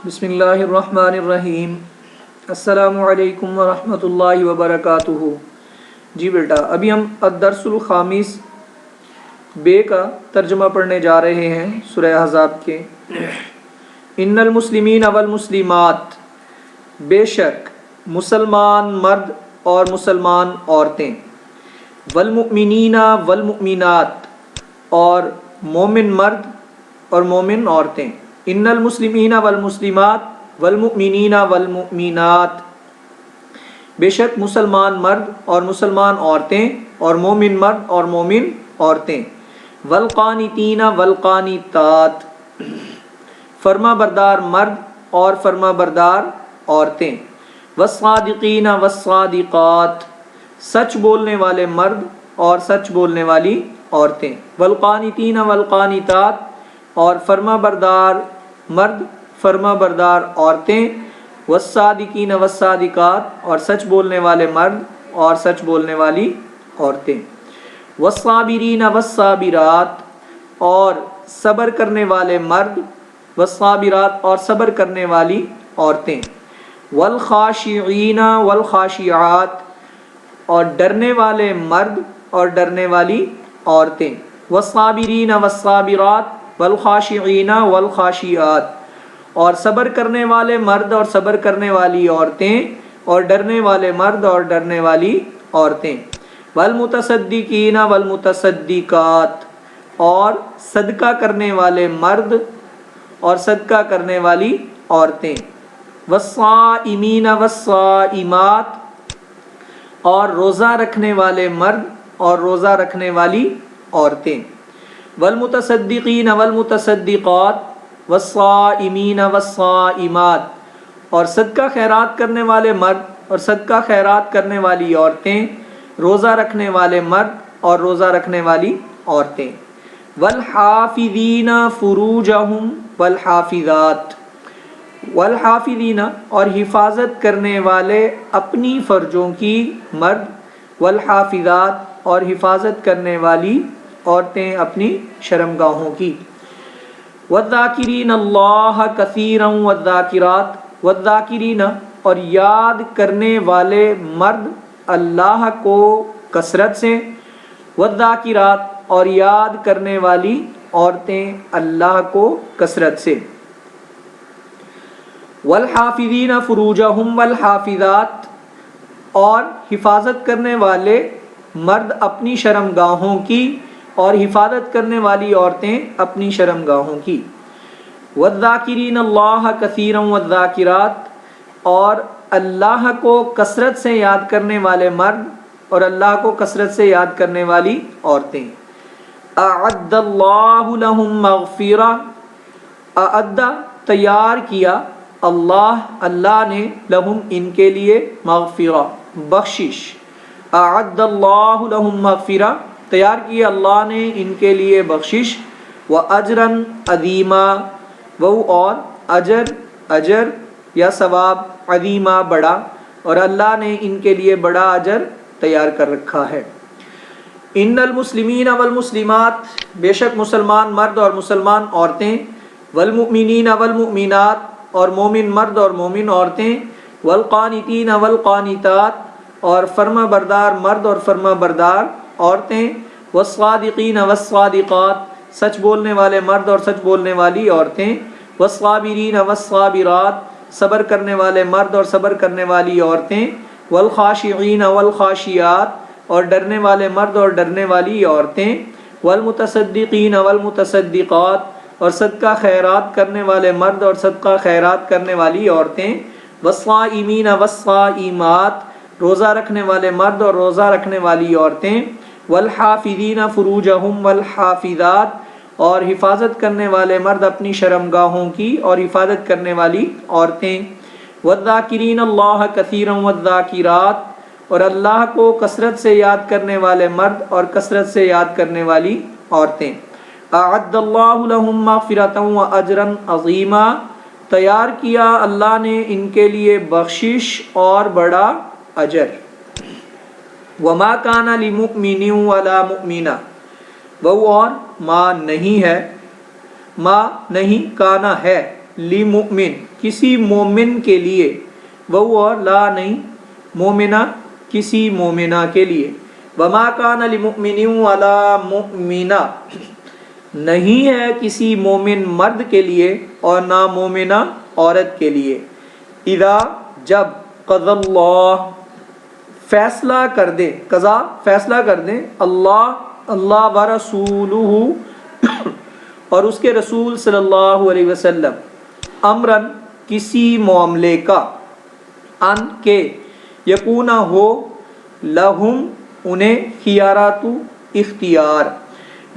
بسم اللہ الرحمن الرحیم۔ السلام علیکم ورحمۃ اللہ وبرکاتہ۔ جی بیٹا، ابھی ہم الدرس الخامس بے کا ترجمہ پڑھنے جا رہے ہیں سورہ احزاب کے۔ ان المسلمین والمسلمات، بے شک مسلمان مرد اور مسلمان عورتیں، والمؤمنین والمؤمنات، اور مومن مرد اور مومن عورتیں، ان المسلمین والمسلمات والمؤمنین والمؤمنات، بے شک مسلمان مرد اور مسلمان عورتیں اور مومن مرد اور مومن عورتیں، والقانتین والقانتات، فرما بردار مرد اور فرما بردار عورتیں، والصادقین والصادقات، سچ بولنے والے مرد اور سچ بولنے والی عورتیں، والقانتین والقانتات، اور فرما بردار مرد فرما بردار عورتیں، والصادقین والصادقات، اور سچ بولنے والے مرد اور سچ بولنے والی عورتیں، والصابرین والصابرات، اور صبر کرنے والے مرد، والصابرات، اور صبر کرنے والی عورتیں، والخاشعین والخاشعات، اور ڈرنے والے مرد اور ڈرنے والی عورتیں، والصابرین والصابرات والخاشعین والخاشعات، اور صبر کرنے والے مرد اور صبر کرنے والی عورتیں، اور ڈرنے والے مرد اور ڈرنے والی عورتیں، والمتصدقین والمتصدقات، اور صدقہ کرنے والے مرد اور صدقہ کرنے والی عورتیں، والصائمین والصائمات، اور روزہ رکھنے والے مرد اور روزہ رکھنے والی عورتیں، والمتصدقین والمتصدقات والصائمین والصائمات، اور صدقہ خیرات کرنے والے مرد اور صدقہ خیرات کرنے والی عورتیں، روزہ رکھنے والے مرد اور روزہ رکھنے والی عورتیں، والحافظین فروجہم والحافظات، والحافظین، اور حفاظت کرنے والے اپنی فرجوں کی مرد، والحافظات، اور حفاظت کرنے والی عورتیں اپنی شرمگاہوں کی، والذاکرین اللہ کثیرا والذاکرات، والذاکرین، اور یاد کرنے والے مرد اللہ کو کثرت سے، والذاکرات، اور یاد کرنے والی عورتیں اللہ کو کثرت سے، والحافظین فروجہم والحافظات، اور حفاظت کرنے والے مرد اپنی شرمگاہوں کی اور حفاظت کرنے والی عورتیں اپنی شرمگاہوں کی، والذاکرین اللہ کثیرا والذاکرات، اور اللہ کو کثرت سے یاد کرنے والے مرد اور اللہ کو کثرت سے یاد کرنے والی عورتیں، اعد اللہ لہم مغفرہ، اعد، تیار کیا، اللہ نے، لہم، ان کے لیے، مغفرہ، بخشش، اعد اللہ لہم مغفرہ، تیار کیا اللہ نے ان کے لیے بخشش، واجرا عظیما، وہ، اور اجر یا ثواب، عظیما، بڑا، اور اللہ نے ان کے لیے بڑا اجر تیار کر رکھا ہے۔ ان المسلمین والمسلمات، بے شک مسلمان مرد اور مسلمان عورتیں، والمؤمنین والمؤمنات، اور مومن مرد اور مومن عورتیں، والقانتین والقانتات، اور فرما بردار مرد اور فرما بردار عورتیں، والصادقین والصادقات، سچ بولنے والے مرد اور سچ بولنے والی عورتیں، والصابرین والصابرات، صبر کرنے والے مرد اور صبر کرنے والی عورتیں، والخاشعین والخاشعات، اور ڈرنے والے مرد اور ڈرنے والی عورتیں، والمتصدقین والمتصدقات، اور صدقہ خیرات کرنے والے مرد اور صدقہ خیرات کرنے والی عورتیں، والصائمین والصائمات، روزہ رکھنے والے مرد اور روزہ رکھنے والی عورتیں، والحافظین فروجہم والحافظات، اور حفاظت کرنے والے مرد اپنی شرمگاہوں کی اور حفاظت کرنے والی عورتیں، والذاکرین اللہ کثیرا والذاکرات، اور اللہ کو کثرت سے یاد کرنے والے مرد اور کثرت سے یاد کرنے والی عورتیں، اعد اللہ لہم مغفرۃ واجرا عظیما، تیار کیا اللہ نے ان کے لیے بخشش اور بڑا اجر۔ وما کان لمؤمن ولا مؤمنہ، وہ، اور ما نہیں ہے، ما نہیں، کانا ہے، لمؤمن کسی مومن کے لیے، وہ اور لا نہیں، مومنہ کسی مومنہ کے لیے، وما کان لمؤمن ولا مؤمنہ نہیں ہے کسی مومن مرد کے لیے اور نہ مومنہ عورت کے لیے، اذا جب قضى اللہ فیصلہ کر دے، قضا فیصلہ کر دیں، اللہ ورسولہ اور اس کے رسول صلی اللہ علیہ وسلم، امرن کسی معاملے کا، ان کے یکون ہو لہم انہیں خیارات اختیار،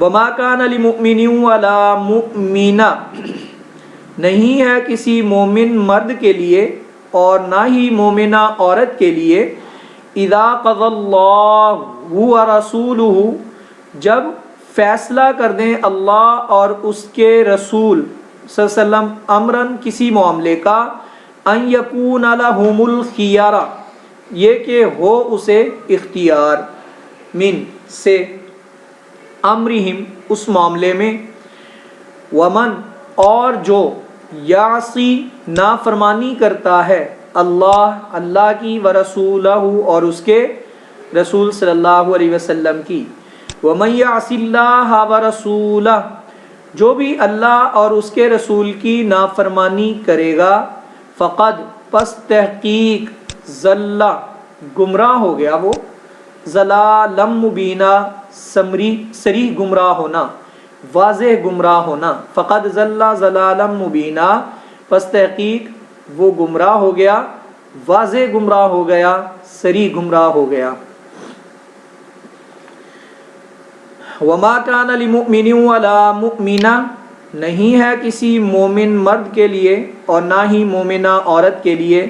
وما کان لمؤمن ولا مؤمنہ نہیں ہے کسی مومن مرد کے لیے اور نہ ہی مومنہ عورت کے لیے، اذا قضى اللہ ورسولہ جب فیصلہ کر دیں اللہ اور اس کے رسول صلی اللہ علیہ وسلم، امرن کسی معاملے کا، ان یکون لہم الخیارہ یہ کہ ہو اسے اختیار، من سے، امرہم اس معاملے میں، ومن اور جو یعصی نافرمانی کرتا ہے اللہ کی، ورسولہ اور اس کے رسول صلی اللہ علیہ وسلم کی، ومن یعص اللہ ورسولہ جو بھی اللہ اور اس کے رسول کی نافرمانی کرے گا، فقد پس تحقیق ضل گمراہ ہو گیا وہ، ضلالم مبینہ صریح گمراہ ہونا، واضح گمراہ ہونا، فقد ضل ضلالم مبینہ پس تحقیق وہ گمراہ ہو گیا، واضح گمراہ ہو گیا، صریح گمراہ ہو گیا۔ وما کان لمؤمن ولا مؤمنہ نہیں ہے کسی مومن مرد کے لیے اور نہ ہی مومنہ عورت کے لیے،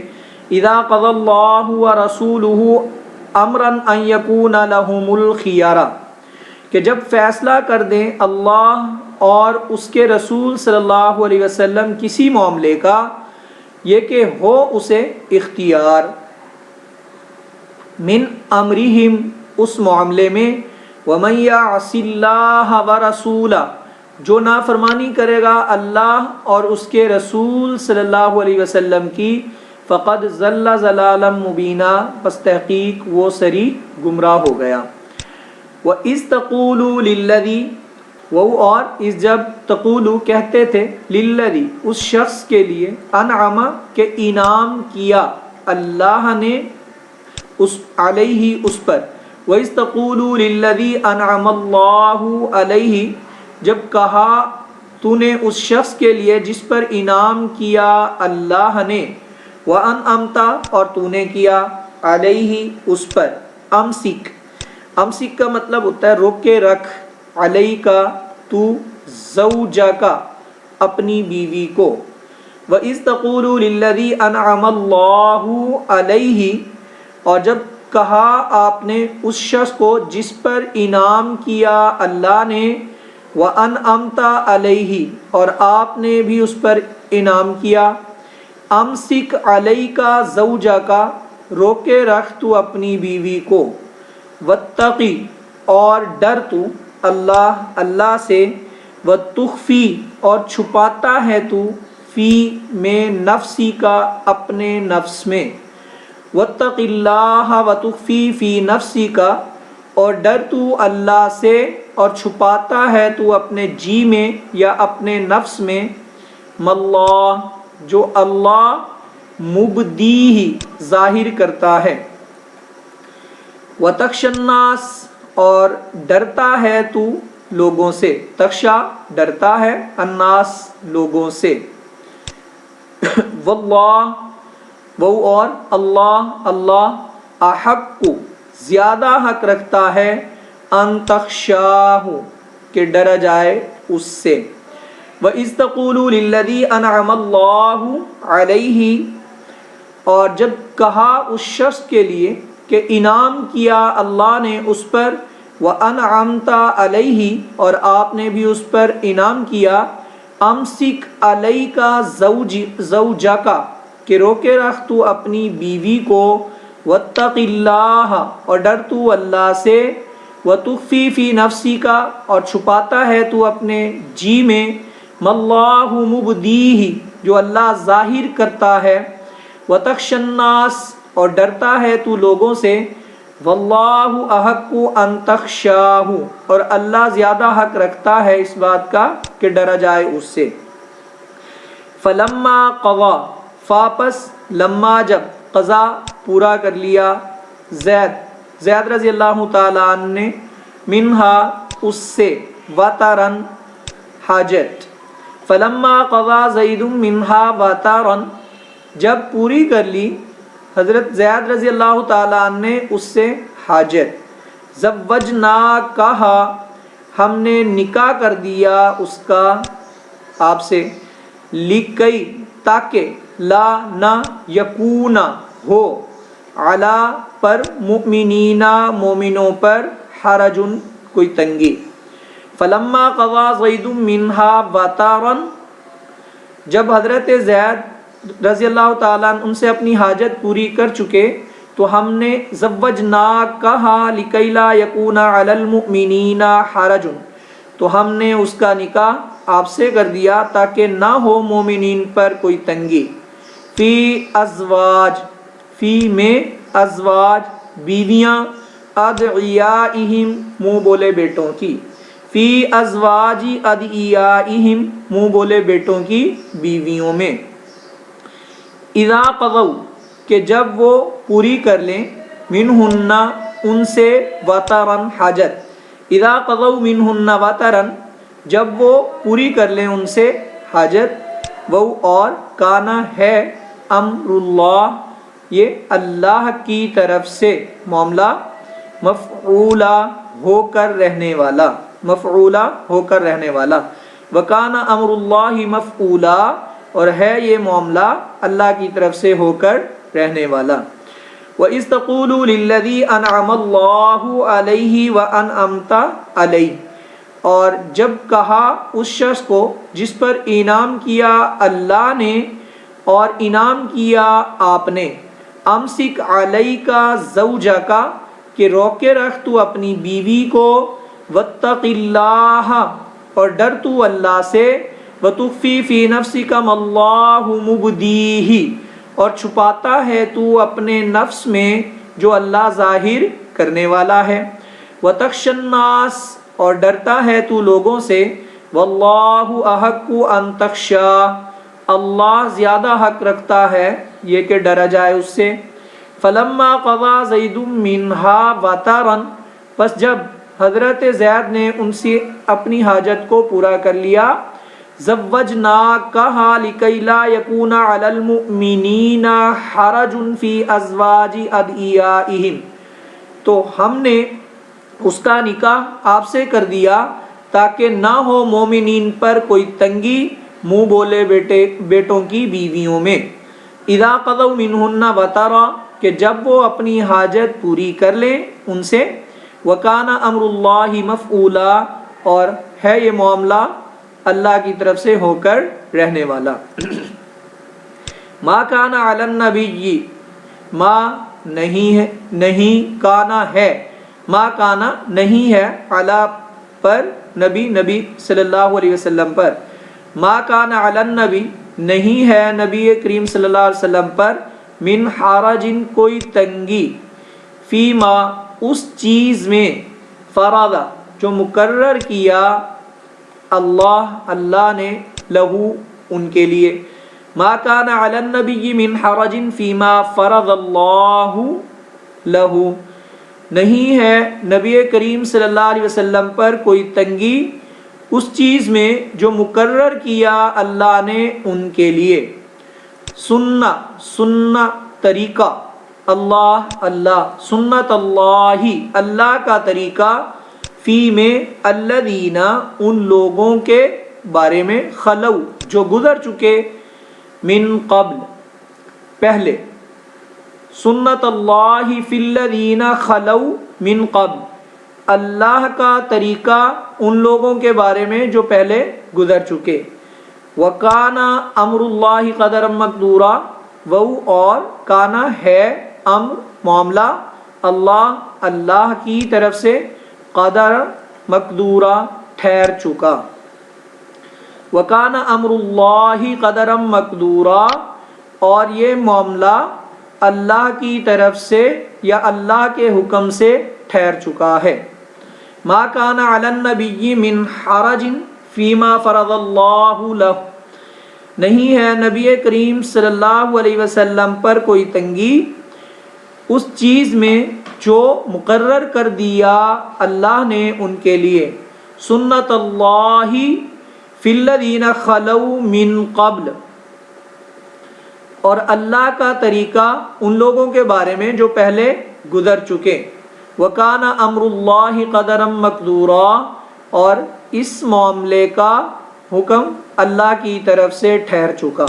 اذا قضى اللہ ورسولہ امرا ان یکون لہم الخیارہ کہ جب فیصلہ کر دیں اللہ اور اس کے رسول صلی اللہ علیہ وسلم کسی معاملے کا، یہ کہ ہو اسے اختیار، من امرہم اس معاملے میں، ومن یعص اللہ ورسولہ جو نافرمانی کرے گا اللہ اور اس کے رسول صلی اللہ علیہ وسلم کی، فقد ضل ضلالا مبینہ پس تحقیق وہ صریح گمراہ ہو گیا۔ وَإِذْ تَقُولُوا لِلَّذِي وہ اور اس جب تقولو کہتے تھے، للذی اس شخص کے لیے، انعم کہ انعام کیا اللہ نے اس علیہ اس پر، وَإِذْ تَقُولُوا لِلَّذِي أَنْعَمَ اللَّهُ عَلَيْهِ جب کہا تو نے اس شخص کے لیے جس پر انعام کیا اللہ نے، وَأَنْعَمْتَ اور تو نے کیا علیہ اس پر، امسک امسک کا مطلب ہوتا ہے روک کے رکھ، علیہ کا تو، زوجہ کا اپنی بیوی کو، وَإِذْ تَقُولُوا لِلَّذِي أَنْعَمَ اللَّهُ عَلَيْهِ اور جب کہا آپ نے اس شخص کو جس پر انعام کیا اللہ نے، وَأَنْعَمْتَ عَلَيْهِ اور آپ نے بھی اس پر انعام کیا، امسک علیکا زوجہ کا روکے رکھ تو اپنی بیوی کو، واتقی اور ڈر تو اللہ سے، وتخفی اور چھپاتا ہے تو، فی میں نفسی کا اپنے نفس میں، واتق اللہ وتخفی فی نفسی کا اور ڈر تو اللہ سے اور چھپاتا ہے تو اپنے جی میں یا اپنے نفس میں، ماللہ جو اللہ مبدیہ ظاہر کرتا ہے، وتخشی الناس اور ڈرتا ہے تو لوگوں سے، تخشا ڈرتا ہے، الناس لوگوں سے، واللہ وہ اور اللہ احق زیادہ حق رکھتا ہے، ان تخشاہ کہ ڈرا جائے اس سے، وَإِذْ تَقُولُوا لِلَّذِي أَنْعَمَ اللَّهُ عَلَيْهِ اور جب کہا اس شخص کے لیے کہ انعام کیا اللہ نے اس پر، وَأَنْعَمْتَ عَلَيْهِ اور آپ نے بھی اس پر انعام کیا، امسک علیکا زوجکا کہ روکے رکھ تو اپنی بیوی کو، واتق اللہ اور ڈر تو اللہ سے، وتخفی فی نفسی کا اور چھپاتا ہے تو اپنے جی میں، ماللہ مبدیہ جو اللہ ظاہر کرتا ہے، وَتَخْشَ النَّاسَ اور ڈرتا ہے تو لوگوں سے، وَاللَّهُ أَحَقُّ أَن تَخْشَاهُ اور اللہ زیادہ حق رکھتا ہے اس بات کا کہ ڈرا جائے اس سے۔ فَلَمَّا قَضَى فاپس لما جب قضا پورا کر لیا زید رضی اللہ تعالیٰ عنہ نے، منہا اس سے، وطرن حاجت، فلما قضا زید منہا وطرن جب پوری کر لی حضرت زید رضی اللہ تعالیٰ عنہ نے اس سے حاجت، زوجناکہا ہم نے نکاح کر دیا اس کا آپ سے، لکئی تاکہ، لا نہ، یکونا ہو، علا پر، مؤمنینا مومنوں پر، حرجن کوئی تنگی۔ فلما قضا زید منہا وطرن جب حضرت زید رضی اللہ تعالیٰ عنہ ان سے اپنی حاجت پوری کر چکے تو ہم نے زوجناکہا لکی لا یکون علی المؤمنین حرج تو ہم نے اس کا نکاح آپ سے کر دیا تاکہ نہ ہو مومنین پر کوئی تنگی۔ فی ازواج، فی میں، ازواج بیویاں، ادعیائہم منہ بولے بیٹوں کی، فی ازواج ادعیائہم منہ بولے بیٹوں کی بیویوں میں، اذا قضوا کہ جب وہ پوری کر لیں، منہن ان سے، وطرن حاجت، اذا قضوا منہن وطرن جب وہ پوری کر لیں ان سے حاجت، وہ اور کانا ہے، امر اللہ یہ اللہ کی طرف سے معاملہ، مفعولا ہو کر رہنے والا، مفعولا ہو کر رہنے والا، وکانا امر اللہ مفعولا اور ہے یہ معاملہ اللہ کی طرف سے ہو کر رہنے والا۔ وَإِذْ تَقُولُوا لِلَّذِي أَنْعَمَ اللَّهُ عَلَيْهِ وَأَنْعَمْتَ عَلَيْهِ اور جب کہا اس شخص کو جس پر انعام کیا اللہ نے اور انعام کیا آپ نے، امسک علیک زوجک کہ روکے رکھ تو اپنی بیوی کو، واتق اللہ اور ڈر تو اللہ سے، وتخفی فی نفسک ما اللہ مبدیہ اور چھپاتا ہے تو اپنے نفس میں جو اللہ ظاہر کرنے والا ہے، وتخش الناس اور ڈرتا ہے تو لوگوں سے، واللہ احق ان تخشا اللہ زیادہ حق رکھتا ہے یہ کہ ڈرا جائے اس سے۔ فلما قضا زید منہا وطرن پس جب حضرت زید نے ان سے اپنی حاجت کو پورا کر لیا، زوجناکہا لکی لا یکون علی المؤمنین حرج فی ازواج ادعیائہم تو ہم نے اس کا نکاح آپ سے کر دیا تاکہ نہ ہو مومنین پر کوئی تنگی منہ بولے بیٹوں کی بیویوں میں، اذا قضوا منہن وطرا کہ جب وہ اپنی حاجت پوری کر لیں ان سے، وکان امر اللہ مفعولا اور ہے یہ معاملہ اللہ کی طرف سے ہو کر رہنے والا۔ ما کان علی النبی ما نہیں ہے، نہیں کانا ہے، ما کانا نہیں ہے، علی پر نبی صلی اللہ علیہ وسلم پر، ما کان علی النبی نہیں ہے نبی کریم صلی اللہ علیہ وسلم پر، من حرج کوئی تنگی، فیما اس چیز میں، فرض جو مقرر کیا اللہ نے، لہو ان کے لیے، ما کان علی النبی من حرج فیما فرض اللہ لہو نہیں ہے نبی کریم صلی اللہ علیہ وسلم پر کوئی تنگی اس چیز میں جو مقرر کیا اللہ نے ان کے لیے، سنہ طریقہ، اللہ سنت اللہ کا طریقہ، فی میں الذین ان لوگوں کے بارے میں، خلو جو گزر چکے، من قبل پہلے، سنت اللہ فی الذین خلو من قبل اللہ کا طریقہ ان لوگوں کے بارے میں جو پہلے گزر چکے، وکانا امر اللہ قدرا مقدورا وہ اور کانا ہے امر معاملہ اللہ کی طرف سے، قدر مقدورہ ٹھہر چکا۔ وَكَانَ أَمْرُ اللَّهِ قَدَرًا مَقْدُورًا، اور یہ معاملہ اللہ کی طرف سے یا اللہ کے حکم سے ٹھہر چکا ہے۔ مَا كَانَ عَلَى النَّبِيِّ مِنْ حَرَجٍ فِيمَا فَرَضَ اللَّهُ لَهُ، نہیں ہے نبی کریم صلی اللہ علیہ وسلم پر کوئی تنگی اس چیز میں جو مقرر کر دیا اللہ نے ان کے لیے۔ سنت اللہ فی الذین خلوا من قبل، اور اللہ کا طریقہ ان لوگوں کے بارے میں جو پہلے گزر چکے۔ وَكَانَ أَمْرُ اللَّهِ قَدَرًا مَقْدُورًا، اور اس معاملے کا حکم اللہ کی طرف سے ٹھہر چکا۔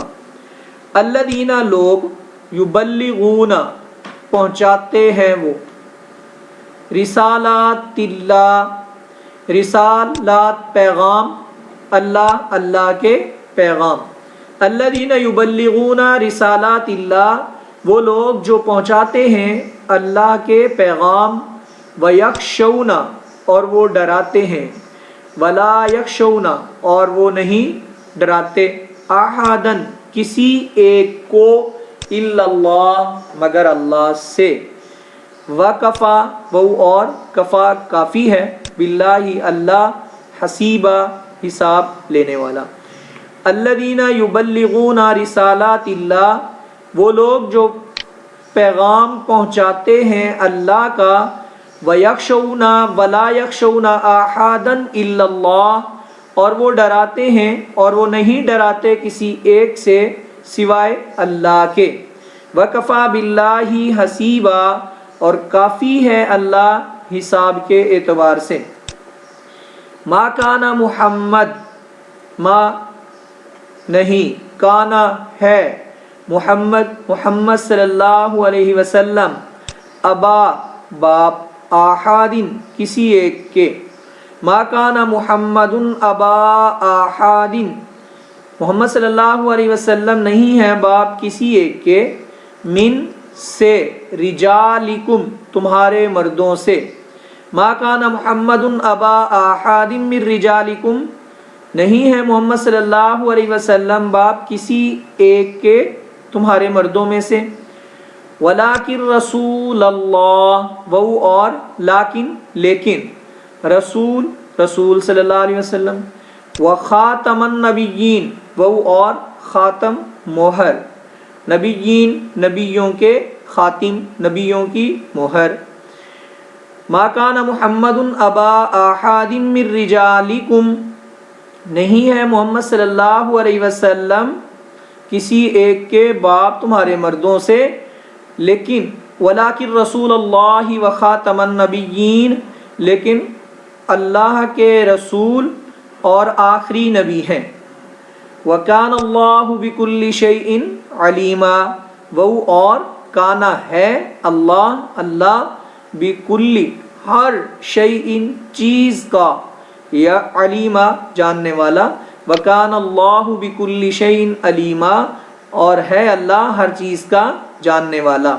الذین لوگ یبلغون پہنچاتے ہیں وہ، رسالات اللہ رسالات پیغام، اللہ کے پیغام۔ الذین یبلغون رسالات اللہ، وہ لوگ جو پہنچاتے ہیں اللہ کے پیغام۔ ویخشون، اور وہ ڈراتے ہیں۔ ولا یخشون، اور وہ نہیں ڈراتے۔ احدن، کسی ایک کو، الا اللہ، مگر اللہ سے۔ وکفا، وہ اور کفا کافی ہے، باللہ اللہ، حسیبا حساب لینے والا۔ الذین یبلغون رسالات اللہ، وہ لوگ جو پیغام پہنچاتے ہیں اللہ کا۔ ویخشون ولا یخشون احدا الا اللہ، اور وہ ڈراتے ہیں اور وہ نہیں ڈراتے کسی ایک سے سوائے اللہ کے۔ وکفا باللہ حسیبا، اور کافی ہے اللہ حساب کے اعتبار سے۔ ما کان محمد، ما نہیں، کانا ہے، محمد صلی اللہ علیہ وسلم، ابا باپ، احد کسی ایک کے۔ ما کان محمد ابا احد، محمد صلی اللہ علیہ وسلم نہیں ہے باپ کسی ایک کے، من سے، رجالکم تمہارے مردوں سے۔ ما کان محمد ابا احد من رجالکم، نہیں ہے محمد صلی اللہ علیہ وسلم باپ کسی ایک کے تمہارے مردوں میں سے۔ ولیکن رسول اللہ، وہ اور لیکن رسول صلی اللہ علیہ وسلم۔ وخاتم النبیین، وہ اور خاتم مہر، نبیین نبیوں کے خاتم، نبیوں کی مہر۔ ما کان محمد ابا احد من رجالکم، نہیں ہے محمد صلی اللہ علیہ وسلم کسی ایک کے باپ تمہارے مردوں سے، لیکن ولیکن رسول اللہ وخاتم النبیین، لیکن اللہ کے رسول اور آخری نبی ہیں۔ وَكَانَ اللَّهُ بِكُلِّ شَيْءٍ عَلِيمًا، وہ اور کانا ہے اللہ بِكُلِّ ہر شَيْءٍ چیز کا، یا علیما جاننے والا۔ وَكَانَ اللَّهُ بِكُلِّ شَيْءٍ عَلِيمًا، اور ہے اللہ ہر چیز کا جاننے والا۔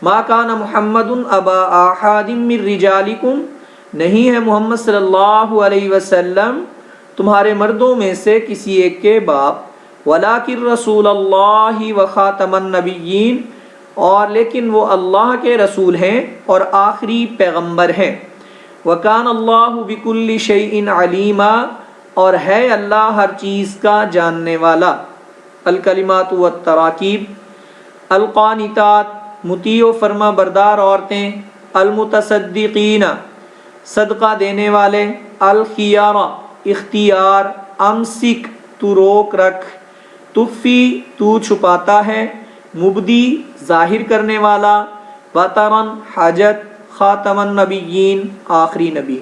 ما کان محمد ابا احد من رجالکم، نہیں ہے محمد صلی اللہ علیہ وسلم تمہارے مردوں میں سے کسی ایک کے باپ۔ ولیکن رسول اللہ وخاتم النبیین، اور لیکن وہ اللہ کے رسول ہیں اور آخری پیغمبر ہیں۔ وَكَانَ اللَّهُ بِكُلِّ شَيْءٍ عَلِيمًا، اور ہے اللہ ہر چیز کا جاننے والا۔ الکلمات والتراکیب۔ القانتات، مطیع و فرما بردار عورتیں۔ المتصدقین، صدقہ دینے والے۔ الخیارہ، اختیار۔ امسک، تو روک رکھ۔ تخفی، تو چھپاتا ہے۔ مبدی، ظاہر کرنے والا۔ وطرن، حاجت۔ خاتم النبیین، آخری نبی۔